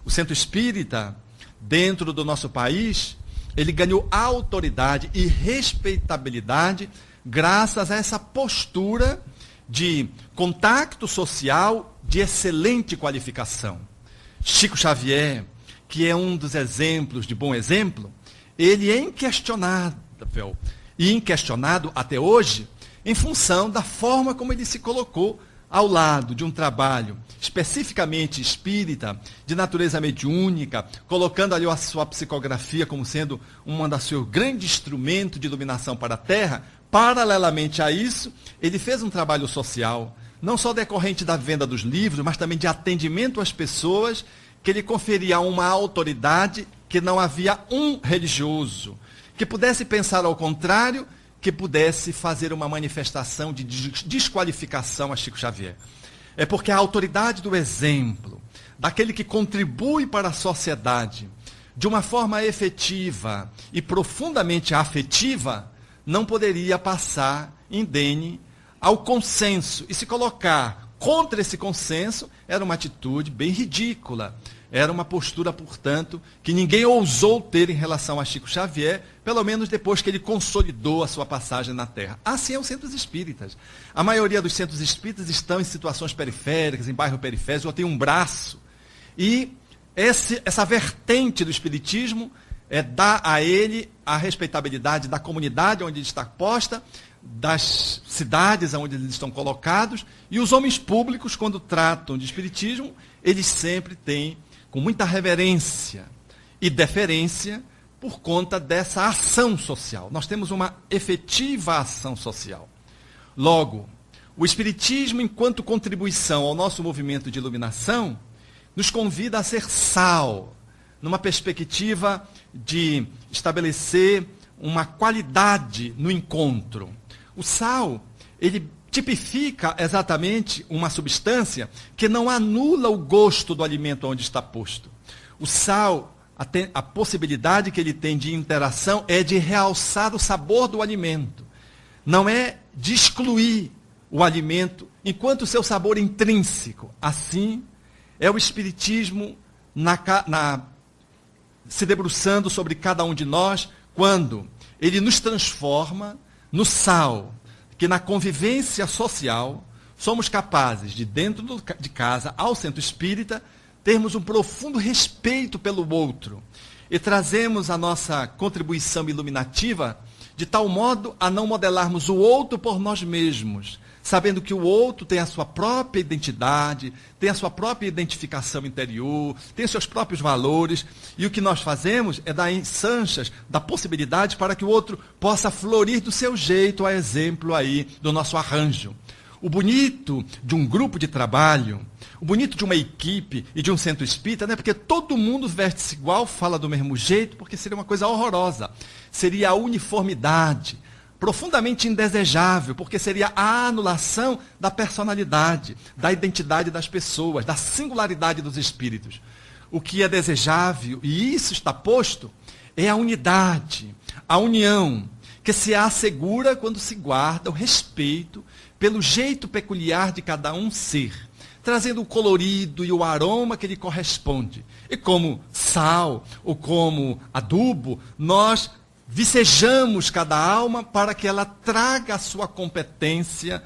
O centro espírita, dentro do nosso país, ele ganhou autoridade e respeitabilidade graças a essa postura de contato social de excelente qualificação. Chico Xavier, que é um dos exemplos de bom exemplo, ele é inquestionável e inquestionado até hoje em função da forma como ele se colocou ao lado de um trabalho especificamente espírita, de natureza mediúnica, colocando ali a sua psicografia como sendo um dos seus grandes instrumentos de iluminação para a Terra. Paralelamente a isso, ele fez um trabalho social, não só decorrente da venda dos livros, mas também de atendimento às pessoas, que ele conferia uma autoridade que não havia um religioso, que pudesse pensar ao contrário, que pudesse fazer uma manifestação de desqualificação a Chico Xavier. É porque a autoridade do exemplo, daquele que contribui para a sociedade de uma forma efetiva e profundamente afetiva, não poderia passar indene ao consenso. E se colocar contra esse consenso era uma atitude bem ridícula. Era uma postura, portanto, que ninguém ousou ter em relação a Chico Xavier, pelo menos depois que ele consolidou a sua passagem na Terra. Assim é os centros espíritas. A maioria dos centros espíritas estão em situações periféricas, em bairro periférico, ou tem um braço. E essa vertente do espiritismo dá a ele a respeitabilidade da comunidade onde ele está posta, das cidades onde eles estão colocados, e os homens públicos, quando tratam de espiritismo, eles sempre têm com muita reverência e deferência por conta dessa ação social. Nós temos uma efetiva ação social. Logo, o Espiritismo, enquanto contribuição ao nosso movimento de iluminação, nos convida a ser sal, numa perspectiva de estabelecer uma qualidade no encontro. O sal, ele tipifica exatamente uma substância que não anula o gosto do alimento onde está posto. O sal, a possibilidade que ele tem de interação é de realçar o sabor do alimento. Não é de excluir o alimento enquanto o seu sabor intrínseco. Assim é o Espiritismo se debruçando sobre cada um de nós, quando ele nos transforma no sal, que na convivência social somos capazes de, dentro de casa, ao centro espírita, termos um profundo respeito pelo outro e trazemos a nossa contribuição iluminativa de tal modo a não modelarmos o outro por nós mesmos, sabendo que o outro tem a sua própria identidade, tem a sua própria identificação interior, tem os seus próprios valores, e o que nós fazemos é dar ensanchas da possibilidade para que o outro possa florir do seu jeito, a exemplo aí do nosso arranjo. O bonito de um grupo de trabalho, o bonito de uma equipe e de um centro espírita, não é porque todo mundo veste-se igual, fala do mesmo jeito, porque seria uma coisa horrorosa. Seria a uniformidade, profundamente indesejável, porque seria a anulação da personalidade, da identidade das pessoas, da singularidade dos espíritos. O que é desejável, e isso está posto, é a unidade, a união, que se assegura quando se guarda o respeito pelo jeito peculiar de cada um ser, trazendo o colorido e o aroma que lhe corresponde. E como sal, ou como adubo, nós vicejamos cada alma para que ela traga a sua competência,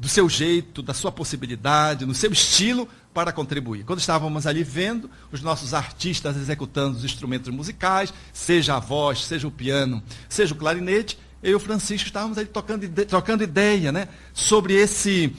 do seu jeito, da sua possibilidade, no seu estilo, para contribuir. Quando estávamos ali vendo os nossos artistas executando os instrumentos musicais, seja a voz, seja o piano, seja o clarinete, eu e o Francisco estávamos ali trocando ideia, né, sobre esse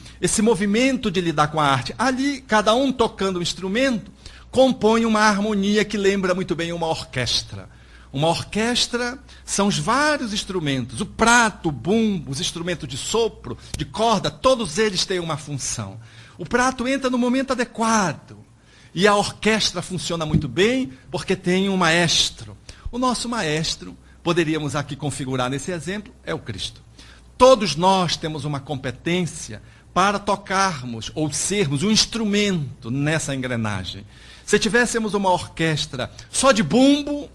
movimento de lidar com a arte. Ali, cada um tocando um instrumento, compõe uma harmonia que lembra muito bem uma orquestra. Uma orquestra são os vários instrumentos, o prato, o bumbo, os instrumentos de sopro, de corda, todos eles têm uma função. O prato entra no momento adequado e a orquestra funciona muito bem porque tem um maestro. O nosso maestro, poderíamos aqui configurar nesse exemplo, é o Cristo. Todos nós temos uma competência para tocarmos ou sermos um instrumento nessa engrenagem. Se tivéssemos uma orquestra só de bumbo,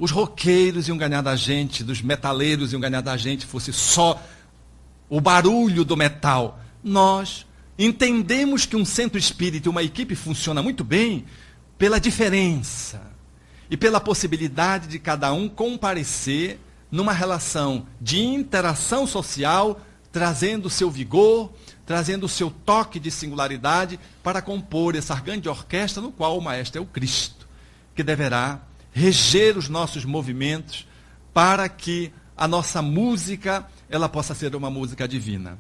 os roqueiros iam ganhar da gente, dos metaleiros iam ganhar da gente, fosse só o barulho do metal. Nós entendemos que um centro espírita e uma equipe funciona muito bem pela diferença e pela possibilidade de cada um comparecer numa relação de interação social, trazendo o seu vigor, trazendo o seu toque de singularidade para compor essa grande orquestra no qual o maestro é o Cristo, que deverá reger os nossos movimentos para que a nossa música ela possa ser uma música divina.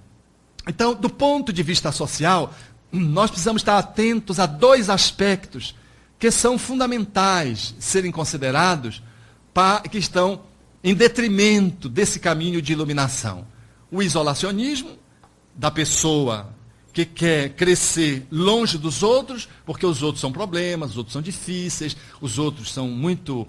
Então, do ponto de vista social, nós precisamos estar atentos a dois aspectos que são fundamentais serem considerados, que estão em detrimento desse caminho de iluminação. O isolacionismo da pessoa que quer crescer longe dos outros, porque os outros são problemas, os outros são difíceis, os outros são muito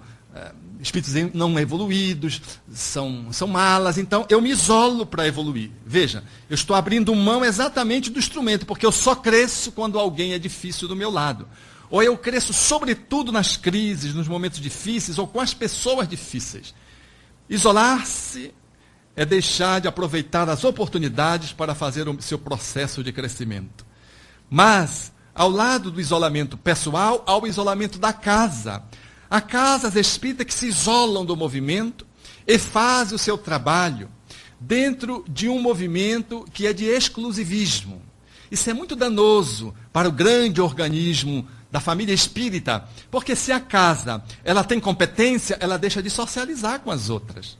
espíritos não evoluídos, são malas, então eu me isolo para evoluir. Veja, eu estou abrindo mão exatamente do instrumento, porque eu só cresço quando alguém é difícil do meu lado. Ou eu cresço sobretudo nas crises, nos momentos difíceis, ou com as pessoas difíceis. Isolar-se é deixar de aproveitar as oportunidades para fazer o seu processo de crescimento. Mas, ao lado do isolamento pessoal, há o isolamento da casa. Há casas espíritas que se isolam do movimento e fazem o seu trabalho dentro de um movimento que é de exclusivismo. Isso é muito danoso para o grande organismo da família espírita, porque se a casa ela tem competência, ela deixa de socializar com as outras.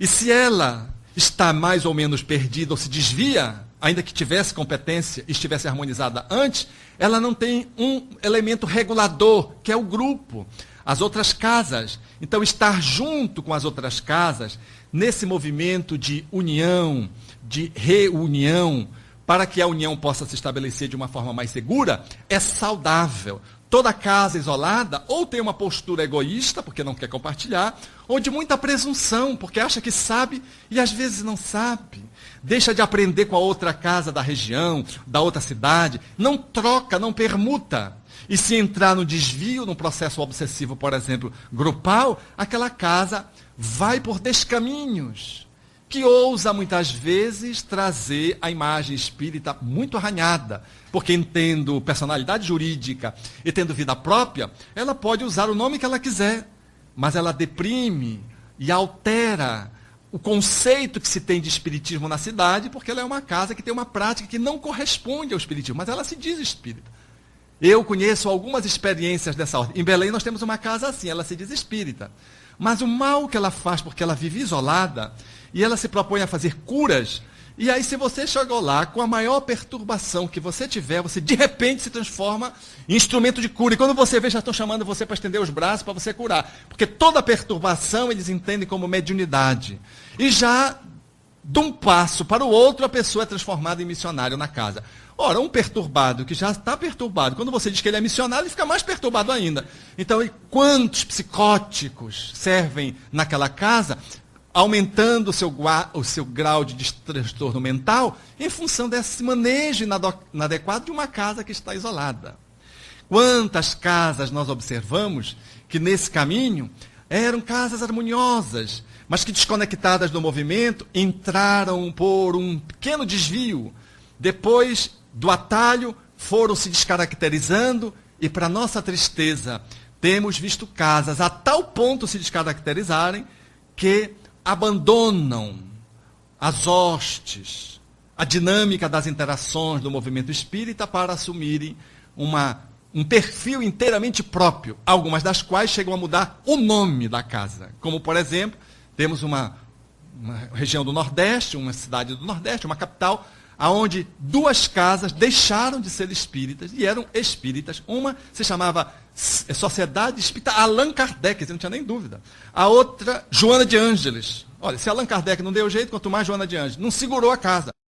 E se ela está mais ou menos perdida ou se desvia, ainda que tivesse competência e estivesse harmonizada antes, ela não tem um elemento regulador, que é o grupo, as outras casas. Então, estar junto com as outras casas, nesse movimento de união, de reunião, para que a união possa se estabelecer de uma forma mais segura, é saudável. Toda casa isolada ou tem uma postura egoísta, porque não quer compartilhar, ou de muita presunção, porque acha que sabe e às vezes não sabe. Deixa de aprender com a outra casa da região, da outra cidade, não troca, não permuta. E se entrar no desvio, num processo obsessivo, por exemplo, grupal, aquela casa vai por descaminhos, que ousa muitas vezes trazer a imagem espírita muito arranhada, porque tendo personalidade jurídica e tendo vida própria, ela pode usar o nome que ela quiser, mas ela deprime e altera o conceito que se tem de espiritismo na cidade, porque ela é uma casa que tem uma prática que não corresponde ao espiritismo, mas ela se diz espírita. Eu conheço algumas experiências dessa ordem. Em Belém nós temos uma casa assim, ela se diz espírita. Mas o mal que ela faz, porque ela vive isolada, e ela se propõe a fazer curas, e aí se você chegou lá com a maior perturbação que você tiver, você de repente se transforma em instrumento de cura. E quando você vê, já estão chamando você para estender os braços para você curar. Porque toda perturbação eles entendem como mediunidade. E já, de um passo para o outro, a pessoa é transformada em missionário na casa. Ora, um perturbado que já está perturbado, quando você diz que ele é missionário, ele fica mais perturbado ainda. Então, e quantos psicóticos servem naquela casa, aumentando o seu grau de transtorno mental, em função desse manejo inadequado de uma casa que está isolada. Quantas casas nós observamos que nesse caminho eram casas harmoniosas, mas que desconectadas do movimento, entraram por um pequeno desvio, depois do atalho, foram se descaracterizando e, para nossa tristeza, temos visto casas a tal ponto se descaracterizarem que abandonam as hostes, a dinâmica das interações do movimento espírita para assumirem um perfil inteiramente próprio, algumas das quais chegam a mudar o nome da casa. Como, por exemplo, temos uma região do Nordeste, uma cidade do Nordeste, uma capital, onde duas casas deixaram de ser espíritas e eram espíritas. Uma se chamava Sociedade Espírita Allan Kardec, não tinha nem dúvida. A outra, Joana de Ângeles. Olha, se Allan Kardec não deu jeito, quanto mais Joana de Ângeles. Não segurou a casa.